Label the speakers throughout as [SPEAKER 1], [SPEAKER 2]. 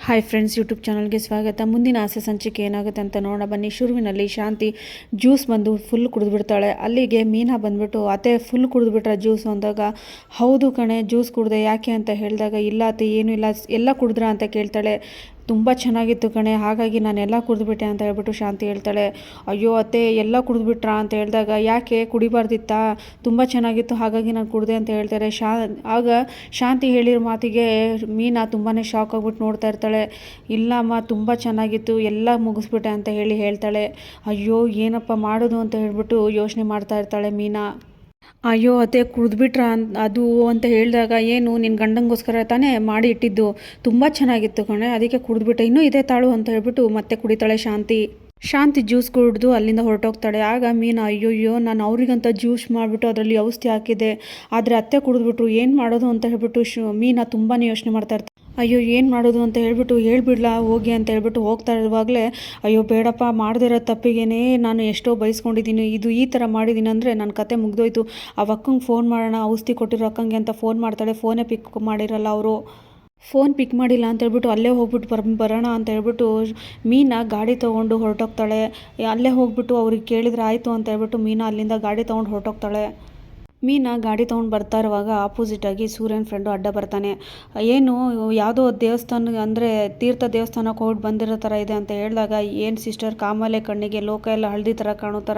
[SPEAKER 1] Hi friends, YouTube ಚಾನಲ್ಗೆ ಸ್ವಾಗತ. ಮುಂದಿನ ಆಸೆ ಸಂಚಿಕೆ ಏನಾಗುತ್ತೆ ಅಂತ ನೋಡೋಣ ಬನ್ನಿ. ಶುರುವಿನಲ್ಲಿ ಶಾಂತಿ ಜ್ಯೂಸ್ ಬಂದು ಫುಲ್ ಕುಡಿದ್ಬಿಡ್ತಾಳೆ. ಅಲ್ಲಿಗೆ ಮೀನಾ ಬಂದ್ಬಿಟ್ಟು ಅತ್ತೆ ಫುಲ್ ಕುಡಿದ್ಬಿಟ್ರೆ ಜ್ಯೂಸು ಅಂದಾಗ, ಹೌದು ಕಣೆ ಜ್ಯೂಸ್ ಕುಡಿದೆ, ಯಾಕೆ ಅಂತ ಹೇಳಿದಾಗ, ಇಲ್ಲ ಅತ್ತೆ ಏನೂ ಇಲ್ಲ, ಎಲ್ಲ ಕುಡಿದ್ರಾ ಅಂತ ಕೇಳ್ತಾಳೆ. ತುಂಬ ಚೆನ್ನಾಗಿತ್ತು ಕಣೆ, ಹಾಗಾಗಿ ನಾನು ಎಲ್ಲ ಕುಡಿದ್ಬಿಟ್ಟೆ ಅಂತ ಹೇಳ್ಬಿಟ್ಟು ಶಾಂತಿ ಹೇಳ್ತಾಳೆ. ಅಯ್ಯೋ ಅತ್ತೆ ಎಲ್ಲ ಕುಡಿದ್ಬಿಟ್ರಾ ಅಂತ ಹೇಳಿದಾಗ, ಯಾಕೆ ಕುಡಿಬಾರ್ದಿತ್ತಾ, ತುಂಬ ಚೆನ್ನಾಗಿತ್ತು ಹಾಗಾಗಿ ನಾನು ಕುಡಿದೆ ಅಂತ ಹೇಳ್ತಾರೆ. ಆಗ ಶಾಂತಿ ಹೇಳಿರೋ ಮಾತಿಗೆ ಮೀನಾ ತುಂಬಾ ಶಾಕ್ ಆಗ್ಬಿಟ್ಟು ನೋಡ್ತಾ ಇರ್ತಾಳೆ. ಇಲ್ಲಮ್ಮ ತುಂಬ ಚೆನ್ನಾಗಿತ್ತು, ಎಲ್ಲ ಮುಗಿಸ್ಬಿಟ್ಟೆ ಅಂತ ಹೇಳ್ತಾಳೆ. ಅಯ್ಯೋ ಏನಪ್ಪ ಮಾಡೋದು ಅಂತ ಹೇಳ್ಬಿಟ್ಟು ಯೋಚನೆ ಮಾಡ್ತಾ ಇರ್ತಾಳೆ ಮೀನಾ. ಅಯ್ಯೋ ಅತ್ತೆ ಕುಡಿದ್ಬಿಟ್ರಾ ಅದು ಅಂತ ಹೇಳಿದಾಗ, ಏನು ನಿನ್ನ ಗಂಡಂಗೋಸ್ಕರ ತಾನೇ ಮಾಡಿ ಇಟ್ಟಿದ್ದು, ತುಂಬ ಚೆನ್ನಾಗಿತ್ತು ಕಣೆ, ಅದಕ್ಕೆ ಕುಡಿದ್ಬಿಟ್ಟೆ, ಇನ್ನೂ ಇದೆ ತಾಳು ಅಂತ ಹೇಳ್ಬಿಟ್ಟು ಮತ್ತೆ ಕುಡಿತಾಳೆ ಶಾಂತಿ ಜ್ಯೂಸ್ ಕುಡಿದು ಅಲ್ಲಿಂದ ಹೊರಟೋಗ್ತಾಳೆ. ಆಗ ಮೀನಾ, ಅಯ್ಯೋಯ್ಯೋ ನಾನು ಅವ್ರಿಗಂತ ಜ್ಯೂಸ್ ಮಾಡಿಬಿಟ್ಟು ಅದರಲ್ಲಿ ಔಷಧಿ ಹಾಕಿದೆ, ಆದರೆ ಅತ್ತೆ ಕುಡಿದ್ಬಿಟ್ರು, ಏನು ಮಾಡೋದು ಅಂತ ಹೇಳ್ಬಿಟ್ಟು ಮೀನಾ ತುಂಬಾ ಯೋಚನೆ ಮಾಡ್ತಾ ಇರ್ತಾಳೆ. ಅಯ್ಯೋ ಏನು ಮಾಡೋದು ಅಂತ ಹೇಳ್ಬಿಟ್ಟು, ಹೇಳ್ಬಿಡ್ಲಾ ಹೋಗಿ ಅಂತ ಹೇಳ್ಬಿಟ್ಟು ಹೋಗ್ತಾ ಇರುವಾಗಲೇ, ಅಯ್ಯೋ ಬೇಡಪ್ಪ, ಮಾಡದಿರೋ ತಪ್ಪಿಗೇನೆ ನಾನು ಎಷ್ಟೋ ಬಯಸ್ಕೊಂಡಿದ್ದೀನಿ, ಇದು ಈ ಥರ ಮಾಡಿದ್ದೀನಿ ಅಂದರೆ ನನ್ನ ಕತೆ ಮುಗ್ದೋಯ್ತು. ಆ ಅಕ್ಕಂಗೆ ಫೋನ್ ಮಾಡೋಣ, ಔಷಧಿ ಕೊಟ್ಟಿರೋ ಅಕ್ಕಂಗೆ ಅಂತ ಫೋನ್ ಮಾಡ್ತಾಳೆ. ಫೋನೇ ಪಿಕ್ ಮಾಡಿರಲ್ಲ ಅವರು. ಫೋನ್ ಪಿಕ್ ಮಾಡಿಲ್ಲ ಅಂತ ಹೇಳ್ಬಿಟ್ಟು ಅಲ್ಲೇ ಹೋಗ್ಬಿಟ್ಟು ಬರೋಣ ಅಂತ ಹೇಳ್ಬಿಟ್ಟು ಮೀನಾ ಗಾಡಿ ತೊಗೊಂಡು ಹೊರಟೋಗ್ತಾಳೆ. ಅಲ್ಲೇ ಹೋಗ್ಬಿಟ್ಟು ಅವ್ರಿಗೆ ಕೇಳಿದ್ರೆ ಆಯಿತು ಅಂತ ಹೇಳ್ಬಿಟ್ಟು ಮೀನಾ ಅಲ್ಲಿಂದ ಗಾಡಿ ತೊಗೊಂಡು ಹೊರಟೋಗ್ತಾಳೆ. ಮೀನಾ ಗಾಡಿ ತೊಗೊಂಡು ಬರ್ತಾ ಇರುವಾಗ ಆಪೋಸಿಟಾಗಿ ಸೂರ್ಯನ ಫ್ರೆಂಡು ಅಡ್ಡ ಬರ್ತಾನೆ. ಏನು ಯಾವುದೋ ದೇವಸ್ಥಾನ ಅಂದರೆ ತೀರ್ಥ ದೇವಸ್ಥಾನಕ್ಕೆ ಹೋಗಿ ಬಂದಿರೋ ಥರ ಇದೆ ಅಂತ ಹೇಳಿದಾಗ, ಏನು ಸಿಸ್ಟರ್ ಕಾಮಲೆ ಕಣ್ಣಿಗೆ ಲೋಕ ಎಲ್ಲ ಹಳದಿ ಥರ ಕಾಣೋ ಥರ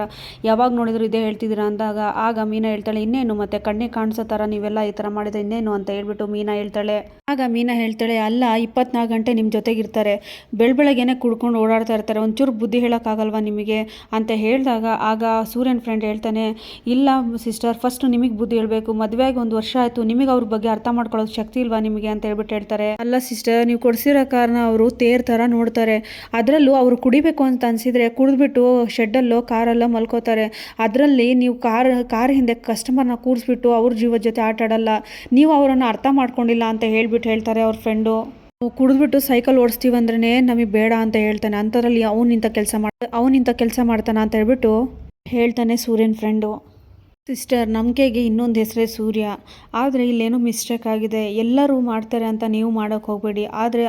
[SPEAKER 1] ಯಾವಾಗ ನೋಡಿದ್ರು ಇದೇ ಹೇಳ್ತಿದ್ದೀರಾ ಅಂದಾಗ, ಆಗ ಮೀನಾ ಹೇಳ್ತಾಳೆ, ಇನ್ನೇನು ಮತ್ತೆ ಕಣ್ಣಿಗೆ ಕಾಣಿಸೋ ಥರ ನೀವೆಲ್ಲ ಈ ಥರ ಮಾಡಿದ್ರೆ ಇನ್ನೇನು ಅಂತ ಹೇಳ್ಬಿಟ್ಟು ಮೀನಾ ಹೇಳ್ತಾಳೆ. ಆಗ ಮೀನಾ ಹೇಳ್ತಾಳೆ, ಅಲ್ಲ 24 ಗಂಟೆ ನಿಮ್ಮ ಜೊತೆಗಿರ್ತಾರೆ, ಬೆಳಗ್ಗೆನೆ ಕುಡ್ಕೊಂಡು ಓಡಾಡ್ತಾ ಇರ್ತಾರೆ, ಒಂಚೂರು ಬುದ್ಧಿ ಹೇಳೋಕ್ಕಾಗಲ್ವಾ ನಿಮಗೆ ಅಂತ ಹೇಳಿದಾಗ, ಆಗ ಸೂರ್ಯನ ಫ್ರೆಂಡ್ ಹೇಳ್ತಾನೆ, ಇಲ್ಲ ಸಿಸ್ಟರ್, ಫಸ್ಟ್ ನಿಮಗೆ ಬುದ್ಧಿ ಹೇಳಬೇಕು, ಮದುವೆಯಾಗಿ 1 ವರ್ಷ ಆಯಿತು, ನಿಮಗೆ ಅವ್ರ ಬಗ್ಗೆ ಅರ್ಥ ಮಾಡ್ಕೊಳ್ಳೋದು ಶಕ್ತಿ ಇಲ್ವಾ ನಿಮಗೆ ಅಂತ ಹೇಳ್ಬಿಟ್ಟು ಹೇಳ್ತಾರೆ. ಅಲ್ಲ ಸಿಸ್ಟರ್, ನೀವು ಕೊಡಿಸಿರೋ ಕಾರಣ ಅವರು ತೇರ್ ಥರ ನೋಡ್ತಾರೆ, ಅದರಲ್ಲೂ ಅವರು ಕುಡಿಬೇಕು ಅಂತ ಅನಿಸಿದರೆ ಕುಡಿದ್ಬಿಟ್ಟು ಶೆಡ್ಡಲ್ಲೋ ಕಾರಲ್ಲೋ ಮಲ್ಕೋತಾರೆ, ಅದರಲ್ಲಿ ನೀವು ಕಾರ್ ಹಿಂದೆ ಕಸ್ಟಮರ್ನ ಕೂರಿಸ್ಬಿಟ್ಟು ಅವ್ರ ಜೀವದ ಜೊತೆ ಆಟ ಆಡಲ್ಲ, ನೀವು ಅವರನ್ನು ಅರ್ಥ ಮಾಡ್ಕೊಂಡಿಲ್ಲ ಅಂತ ಹೇಳ್ತಾರೆ ಅವ್ರ ಫ್ರೆಂಡು. ಕುಡಿದ್ಬಿಟ್ಟು ಸೈಕಲ್ ಓಡಿಸ್ತೀವಂದ್ರೇ ನಮಗೆ ಬೇಡ ಅಂತ ಹೇಳ್ತಾನೆ, ಅಂಥದ್ರಲ್ಲಿ ಅವನಿಂಥ ಕೆಲಸ ಮಾಡ್ತಾನೆ ಅಂತ ಹೇಳ್ತಾನೆ ಸೂರ್ಯನ ಫ್ರೆಂಡು. ಸಿಸ್ಟರ್, ನಂಬಿಕೆಗೆ ಇನ್ನೊಂದು ಹೆಸರೇ ಸೂರ್ಯ, ಆದರೆ ಇಲ್ಲೇನೋ ಮಿಸ್ಟೇಕ್ ಆಗಿದೆ, ಎಲ್ಲರೂ ಮಾಡ್ತಾರೆ ಅಂತ ನೀವು ಮಾಡೋಕ್ಕೆ ಹೋಗಬೇಡಿ, ಆದರೆ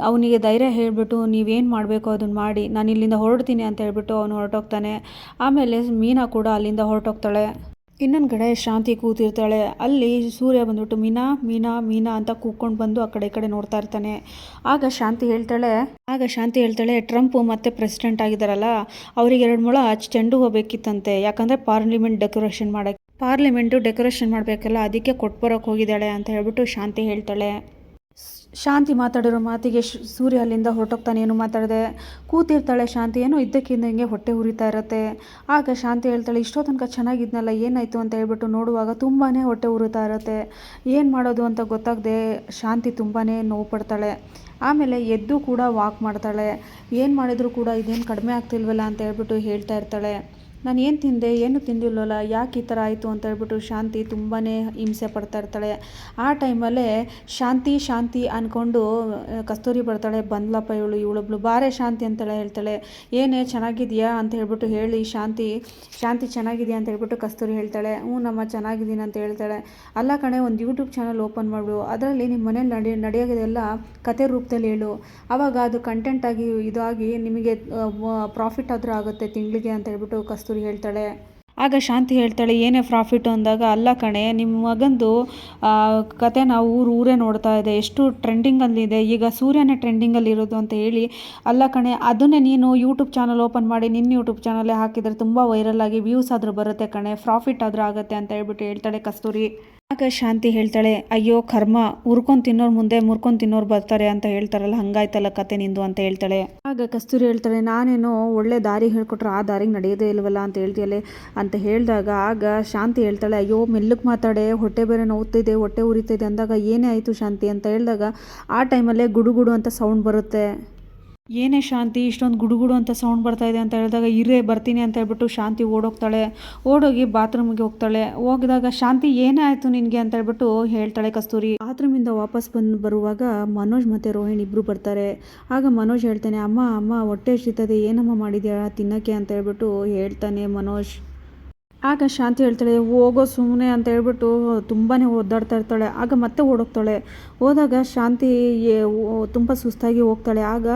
[SPEAKER 1] ಅವನಿಗೆ ಧೈರ್ಯ ಹೇಳಿಬಿಟ್ಟು ನೀವೇನು ಮಾಡಬೇಕು ಅದನ್ನು ಮಾಡಿ, ನಾನು ಇಲ್ಲಿಂದ ಹೊರಡ್ತೀನಿ ಅಂತ ಹೇಳ್ಬಿಟ್ಟು ಅವನು ಹೊರಟೋಗ್ತಾನೆ. ಆಮೇಲೆ ಮೀನಾ ಕೂಡ ಅಲ್ಲಿಂದ ಹೊರಟೋಗ್ತಾಳೆ. ಇನ್ನೊಂದು ಕಡೆ ಶಾಂತಿ ಕೂತಿರ್ತಾಳೆ. ಅಲ್ಲಿ ಸೂರ್ಯ ಬಂದ್ಬಿಟ್ಟು ಮೀನಾ ಮೀನಾ ಮೀನಾ ಅಂತ ಕೂತ್ಕೊಂಡು ಬಂದು ಆ ಕಡೆ ಈ ಕಡೆ ನೋಡ್ತಾ ಇರ್ತಾನೆ. ಆಗ ಶಾಂತಿ ಹೇಳ್ತಾಳೆ, ಟ್ರಂಪ್ ಮತ್ತೆ ಪ್ರೆಸಿಡೆಂಟ್ ಆಗಿದ್ದಾರಲ್ಲ, ಅವ್ರಿಗೆ 2 ಮೊಳ ಚೆಂಡು ಹೂವು ಬೇಕಿತ್ತಂತೆ, ಯಾಕಂದರೆ ಪಾರ್ಲಿಮೆಂಟು ಡೆಕೋರೇಷನ್ ಮಾಡಬೇಕಲ್ಲ, ಅದಕ್ಕೆ ಕೊಟ್ಬರೋಕೆ ಹೋಗಿದ್ದಾಳೆ ಅಂತ ಹೇಳ್ಬಿಟ್ಟು ಶಾಂತಿ ಹೇಳ್ತಾಳೆ. ಶಾಂತಿ ಮಾತಾಡಿರೋ ಮಾತಿಗೆ ಸೂರ್ಯ ಅಲ್ಲಿಂದ ಹೊರಟೋಗ್ತಾನೆ. ಏನು ಮಾತಾಡದೆ ಕೂತಿರ್ತಾಳೆ ಶಾಂತಿ. ಏನೋ ಇದ್ದಕ್ಕಿದ್ದಂಗೆ ಹೊಟ್ಟೆ ಉರಿತಾ ಇರುತ್ತೆ. ಆಗ ಶಾಂತಿ ಹೇಳ್ತಾಳೆ, ಇಷ್ಟೋ ತನಕ ಚೆನ್ನಾಗಿದ್ನಲ್ಲ, ಏನಾಯಿತು ಅಂತ ಹೇಳ್ಬಿಟ್ಟು ನೋಡುವಾಗ ತುಂಬಾ ಹೊಟ್ಟೆ ಉರಿತಾ ಇರುತ್ತೆ. ಏನು ಮಾಡೋದು ಅಂತ ಗೊತ್ತಾಗದೆ ಶಾಂತಿ ತುಂಬಾ ನೋವು ಪಡ್ತಾಳೆ. ಆಮೇಲೆ ಎದ್ದು ಕೂಡ ವಾಕ್ ಮಾಡ್ತಾಳೆ. ಏನು ಮಾಡಿದರೂ ಕೂಡ ಇದೇನು ಕಡಿಮೆ ಆಗ್ತಿಲ್ವಲ್ಲ ಅಂತ ಹೇಳ್ಬಿಟ್ಟು ಹೇಳ್ತಾ ಇರ್ತಾಳೆ. ನಾನು ಏನು ತಿಂದೆ, ಏನು ತಿಂದಿಲ್ವಲ್ಲ, ಯಾಕೆ ಈ ಥರ ಆಯಿತು ಅಂತ ಹೇಳ್ಬಿಟ್ಟು ಶಾಂತಿ ತುಂಬಾ ಹಿಂಸೆ ಪಡ್ತಾ ಇರ್ತಾಳೆ. ಆ ಟೈಮಲ್ಲೇ ಶಾಂತಿ ಅಂದ್ಕೊಂಡು ಕಸ್ತೂರಿ ಬರ್ತಾಳೆ. ಬಂದ್ಲಪ್ಪ ಇವಳೊಬ್ಳು ಬಾರೆ ಶಾಂತಿ ಅಂತೇಳಿ ಹೇಳ್ತಾಳೆ. ಏನೇ ಚೆನ್ನಾಗಿದೆಯಾ ಅಂತ ಹೇಳ್ಬಿಟ್ಟು ಹೇಳಿ ಶಾಂತಿ ಚೆನ್ನಾಗಿದೆಯಾ ಅಂತ ಹೇಳ್ಬಿಟ್ಟು ಕಸ್ತೂರಿ ಹೇಳ್ತಾಳೆ. ಹ್ಞೂ ನಮ್ಮ ಚೆನ್ನಾಗಿದ್ದೀನಿ ಅಂತ ಹೇಳ್ತಾಳೆ. ಅಲ್ಲ ಕಣೆ, ಒಂದು ಯೂಟ್ಯೂಬ್ ಚಾನಲ್ ಓಪನ್ ಮಾಡು, ಅದರಲ್ಲಿ ನಿಮ್ಮ ಮನೇಲಿ ನಡೆಯೋದೆಲ್ಲ ಕತೆ ರೂಪದಲ್ಲಿ ಹೇಳು, ಆವಾಗ ಅದು ಕಂಟೆಂಟಾಗಿ ಇದಾಗಿ ನಿಮಗೆ ಪ್ರಾಫಿಟ್ ಆದರೂ ಆಗುತ್ತೆ ತಿಂಗಳಿಗೆ ಅಂತ ಹೇಳ್ಬಿಟ್ಟು ಕಸ್ತೂರಿ ಹೇಳ್ತಾಳೆ. ಆಗ ಶಾಂತಿ ಹೇಳ್ತಾಳೆ, ಏನೇ ಪ್ರಾಫಿಟ್ ಅಂದಾಗ, ಅಲ್ಲ ಕಣೆ, ನಿಮ್ಮ ಮಗಂದು ಕತೆ ನಾವು ಊರೇ ನೋಡ್ತಾ ಇದೆ, ಎಷ್ಟು ಟ್ರೆಂಡಿಂಗಲ್ಲಿದೆ, ಈಗ ಸೂರ್ಯನೇ ಟ್ರೆಂಡಿಂಗಲ್ಲಿ ಇರೋದು ಅಂತ ಹೇಳಿ, ಅಲ್ಲ ಕಣೆ ಅದನ್ನೇ ನೀನು ಯೂಟ್ಯೂಬ್ ಚಾನಲ್ ಓಪನ್ ಮಾಡಿ ನಿನ್ನ ಯೂಟ್ಯೂಬ್ ಚಾನಲ್ಲೇ ಹಾಕಿದರೆ ತುಂಬ ವೈರಲ್ ಆಗಿ ವ್ಯೂಸ್ ಆದರೂ ಬರುತ್ತೆ ಕಣೆ, ಪ್ರಾಫಿಟ್ ಆದರೂ ಆಗುತ್ತೆ ಅಂತ ಹೇಳ್ಬಿಟ್ಟು ಹೇಳ್ತಾಳೆ ಕಸ್ತೂರಿ. ಆಗ ಶಾಂತಿ ಹೇಳ್ತಾಳೆ, ಅಯ್ಯೋ ಕರ್ಮ, ಹುರ್ಕೊಂಡು ತಿನ್ನೋರು ಮುಂದೆ ಮುರ್ಕೊಂಡು ತಿನ್ನೋರು ಬರ್ತಾರೆ ಅಂತ ಹೇಳ್ತಾರಲ್ಲ, ಹಂಗಾಯ್ತಲ್ಲ ಕತೆ ನಿಂದು ಅಂತ ಹೇಳ್ತಾಳೆ. ಆಗ ಕಸ್ತೂರಿ ಹೇಳ್ತಾಳೆ, ನಾನೇನೋ ಒಳ್ಳೆ ದಾರಿ ಹೇಳ್ಕೊಟ್ರೆ ಆ ದಾರಿಗೆ ನಡೆಯೋದೇ ಇಲ್ವಲ್ಲ ಅಂತ ಹೇಳ್ತೀಯಲ್ಲ ಅಂತ ಹೇಳಿದಾಗ, ಆಗ ಶಾಂತಿ ಹೇಳ್ತಾಳೆ, ಅಯ್ಯೋ ಮೆಲ್ಲಕ್ಕೆ ಮಾತಾಡೆ, ಹೊಟ್ಟೆ ಬೇರೆ ನೋವ್ತಿದೆ, ಹೊಟ್ಟೆ ಉರಿತಿದೆ ಅಂದಾಗ, ಏನೇ ಆಯಿತು ಶಾಂತಿ ಅಂತ ಹೇಳಿದಾಗ, ಆ ಟೈಮಲ್ಲೇ ಗುಡುಗುಡು ಅಂತ ಸೌಂಡ್ ಬರುತ್ತೆ. ಏನೇ ಶಾಂತಿ ಇಷ್ಟೊಂದು ಗುಡುಗುಡು ಅಂತ ಸೌಂಡ್ ಬರ್ತಾ ಇದೆ ಅಂತ ಹೇಳಿದಾಗ, ಇರೇ ಬರ್ತೀನಿ ಅಂತ ಹೇಳ್ಬಿಟ್ಟು ಶಾಂತಿ ಓಡೋಗಿ ಬಾತ್ರೂಮಿಗೆ ಹೋಗ್ತಾಳೆ. ಹೋಗಿದಾಗ ಶಾಂತಿ ಏನೇ ಆಯಿತು ನಿನಗೆ ಅಂತ ಹೇಳ್ಬಿಟ್ಟು ಹೇಳ್ತಾಳೆ ಕಸ್ತೂರಿ. ಬಾತ್ರೂಮಿಂದ ವಾಪಸ್ ಬರುವಾಗ ಮನೋಜ್ ಮತ್ತು ರೋಹಿಣಿ ಇಬ್ಬರು ಬರ್ತಾರೆ. ಆಗ ಮನೋಜ್ ಹೇಳ್ತಾನೆ, ಅಮ್ಮ ಹೊಟ್ಟೆ ಹಸಿತದೆ, ಏನಮ್ಮ ಮಾಡಿದ್ಯಾ ತಿನ್ನೋಕ್ಕೆ ಅಂತ ಹೇಳ್ಬಿಟ್ಟು ಹೇಳ್ತಾನೆ ಮನೋಜ್. ಆಗ ಶಾಂತಿ ಹೇಳ್ತಾಳೆ, ಹೋಗೋ ಸುಮ್ಮನೆ ಅಂತ ಹೇಳ್ಬಿಟ್ಟು ತುಂಬಾ ಒದ್ದಾಡ್ತಾ ಇರ್ತಾಳೆ. ಆಗ ಮತ್ತೆ ಓಡೋಗ್ತಾಳೆ. ಹೋದಾಗ ಶಾಂತಿ ತುಂಬ ಸುಸ್ತಾಗಿ ಹೋಗ್ತಾಳೆ. ಆಗ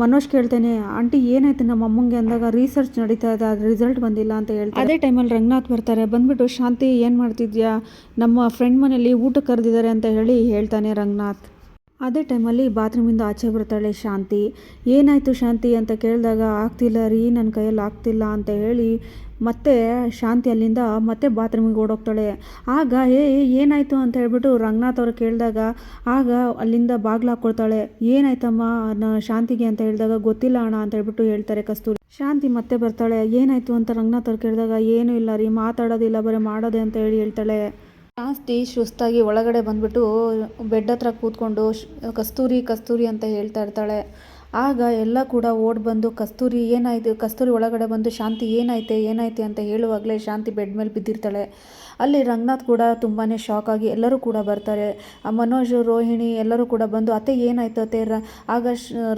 [SPEAKER 1] ಮನೋಜ್ ಕೇಳ್ತಾನೆ, ಆಂಟಿ ಏನಾಯ್ತು ನಮ್ಮ ಅಮ್ಮಂಗೆ ಅಂದಾಗ, ರಿಸರ್ಚ್ ನಡೀತಾ ಇದೆ, ಅದು ರಿಸಲ್ಟ್ ಬಂದಿಲ್ಲ ಅಂತ ಹೇಳ್ತಾರೆ. ಅದೇ ಟೈಮಲ್ಲಿ ರಂಗನಾಥ್ ಬರ್ತಾರೆ. ಬಂದ್ಬಿಟ್ಟು, ಶಾಂತಿ ಏನು ಮಾಡ್ತಿದ್ಯಾ, ನಮ್ಮ ಫ್ರೆಂಡ್ ಮನೇಲಿ ಊಟಕ್ಕೆ ಕರೆದಿದ್ದಾರೆ ಅಂತ ಹೇಳ್ತಾನೆ ರಂಗನಾಥ್. ಅದೇ ಟೈಮಲ್ಲಿ ಬಾತ್ರೂಮಿಂದ ಆಚೆ ಬರ್ತಾಳೆ ಶಾಂತಿ. ಏನಾಯಿತು ಶಾಂತಿ ಅಂತ ಕೇಳಿದಾಗ, ಆಗ್ತಿಲ್ಲ ರೀ, ನನ್ನ ಕೈಯಲ್ಲಿ ಆಗ್ತಿಲ್ಲ ಅಂತ ಹೇಳಿ ಮತ್ತೆ ಶಾಂತಿ ಅಲ್ಲಿಂದ ಮತ್ತೆ ಬಾತ್ರೂಮಿಗೆ ಓಡೋಗ್ತಾಳೆ. ಆಗ ಏನಾಯಿತು ಅಂತ ಹೇಳ್ಬಿಟ್ಟು ರಂಗನಾಥ್ ಅವ್ರು ಕೇಳಿದಾಗ, ಆಗ ಅಲ್ಲಿಂದ ಬಾಗ್ಲು ಹಾಕ್ಕೊಳ್ತಾಳೆ. ಏನಾಯ್ತಮ್ಮ ಶಾಂತಿಗೆ ಅಂತ ಹೇಳಿದಾಗ, ಗೊತ್ತಿಲ್ಲ ಅಣ್ಣ ಅಂತ ಹೇಳ್ಬಿಟ್ಟು ಹೇಳ್ತಾರೆ ಕಸ್ತೂರಿ. ಶಾಂತಿ ಮತ್ತೆ ಬರ್ತಾಳೆ. ಏನಾಯಿತು ಅಂತ ರಂಗನಾಥ್ ಅವ್ರು ಕೇಳಿದಾಗ, ಏನೂ ಇಲ್ಲ ರೀ, ಮಾತಾಡೋದಿಲ್ಲ, ಬರೀ ಮಾಡೋದೆ ಅಂತ ಹೇಳ್ತಾಳೆ. ಜಾಸ್ತಿ ಸುಸ್ತಾಗಿ ಒಳಗಡೆ ಬಂದ್ಬಿಟ್ಟು ಬೆಡ್ ಹತ್ರ ಕೂತ್ಕೊಂಡು ಕಸ್ತೂರಿ ಕಸ್ತೂರಿ ಅಂತ ಹೇಳ್ತಾ ಇರ್ತಾಳೆ. ಆಗ ಎಲ್ಲ ಕೂಡ ಓಡ್ ಬಂದು ಕಸ್ತೂರಿ ಏನಾಯಿತು, ಕಸ್ತೂರಿ ಒಳಗಡೆ ಬಂದು ಶಾಂತಿ ಏನಾಯ್ತೆ ಅಂತ ಹೇಳುವಾಗಲೇ ಶಾಂತಿ ಬೆಡ್ ಮೇಲೆ ಬಿದ್ದಿರ್ತಾಳೆ. ಅಲ್ಲಿ ರಂಗನಾಥ್ ಕೂಡ ತುಂಬಾ ಶಾಕ್ ಆಗಿ ಎಲ್ಲರೂ ಕೂಡ ಬರ್ತಾರೆ. ಮನೋಜ್, ರೋಹಿಣಿ ಎಲ್ಲರೂ ಕೂಡ ಬಂದು, ಅತ್ತೆ ಏನಾಯ್ತು ಅತ್ತೆ, ಆಗ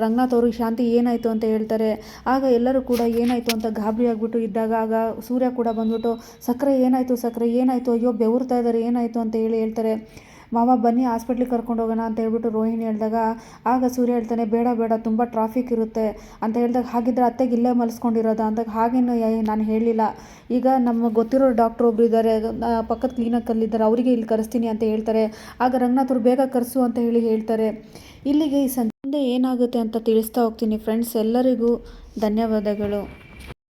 [SPEAKER 1] ರಂಗನಾಥ್ ಅವರು ಶಾಂತಿ ಏನಾಯಿತು ಅಂತ ಹೇಳ್ತಾರೆ. ಆಗ ಎಲ್ಲರೂ ಕೂಡ ಏನಾಯಿತು ಅಂತ ಗಾಬರಿ ಆಗಿಬಿಟ್ಟು ಇದ್ದಾಗ, ಆಗ ಸೂರ್ಯ ಕೂಡ ಬಂದ್ಬಿಟ್ಟು, ಸಕ್ಕರೆ ಏನಾಯಿತು, ಅಯ್ಯೋ ಬೆವರ್ತಾ ಇದ್ದಾರೆ, ಏನಾಯಿತು ಅಂತ ಹೇಳ್ತಾರೆ. ಮಾವ ಬನ್ನಿ ಹಾಸ್ಪಿಟ್ಲಿಗೆ ಕರ್ಕೊಂಡು ಹೋಗೋಣ ಅಂತ ಹೇಳ್ಬಿಟ್ಟು ರೋಹಿಣಿ ಹೇಳಿದಾಗ, ಆಗ ಸೂರ್ಯ ಹೇಳ್ತಾನೆ, ಬೇಡ ತುಂಬ ಟ್ರಾಫಿಕ್ ಇರುತ್ತೆ ಅಂತ ಹೇಳಿದಾಗ, ಹಾಗಿದ್ರೆ ಅತ್ತೆಗೆ ಇಲ್ಲೇ ಮಲಿಸ್ಕೊಂಡಿರೋದ ಅಂದಾಗ, ಹಾಗೇನು ನಾನು ಹೇಳಿಲ್ಲ, ಈಗ ನಮ್ಮ ಗೊತ್ತಿರೋ ಡಾಕ್ಟ್ರ್ ಒಬ್ರು ಇದ್ದಾರೆ, ಪಕ್ಕದ ಕ್ಲಿನಿಕಲ್ಲಿದ್ದಾರೆ, ಅವರಿಗೆ ಇಲ್ಲಿ ಕರೆಸ್ತೀನಿ ಅಂತ ಹೇಳ್ತಾರೆ. ಆಗ ರಂಗನಾಥ್ ಅವ್ರು ಬೇಗ ಕರೆಸು ಅಂತ ಹೇಳ್ತಾರೆ. ಇಲ್ಲಿಗೆ ಈ ಸಂಜೆ ಏನಾಗುತ್ತೆ ಅಂತ ತಿಳಿಸ್ತಾ ಹೋಗ್ತೀನಿ ಫ್ರೆಂಡ್ಸ್. ಎಲ್ಲರಿಗೂ ಧನ್ಯವಾದಗಳು.